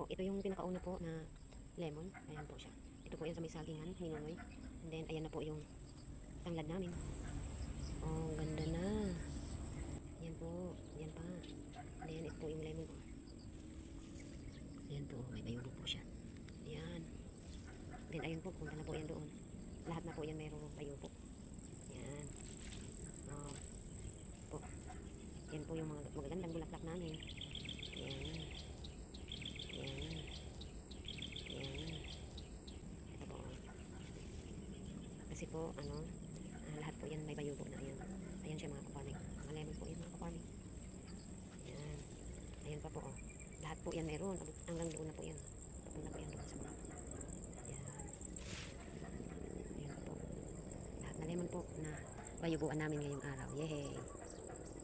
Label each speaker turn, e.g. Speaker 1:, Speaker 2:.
Speaker 1: po, ito yung pinakauna po na lemon. Ayan po siya. Ito po yan sa may sagingan, hinunoy. And then, ayan na po yung tanglad namin. Oh, ganda na. Ayan po, ayan pa. And then, ito po yung lemon. Ayan po, may bayubo po siya. Ayan. Then, ayun po, punta na po yan doon. Lahat na po yan mayroong bayubo. Ayan. Oh, po. Yan po yung mga magagandang bulaklak namin. Ayan. Ayan. Ayan. Ito po. Kasi po, lahat po yan may bayubo na. Ayan. Ayan siya mga kaparming. Mga lemon po yan mga kaparming. Ayan. Ayan pa po. Oh. Lahat po yan meron. Hanggang doon na po yan. Papunta po yan doon sa mga. Ayan. Ayan po. Lahat na lemon po na bayubuan namin ngayong araw. Yehey!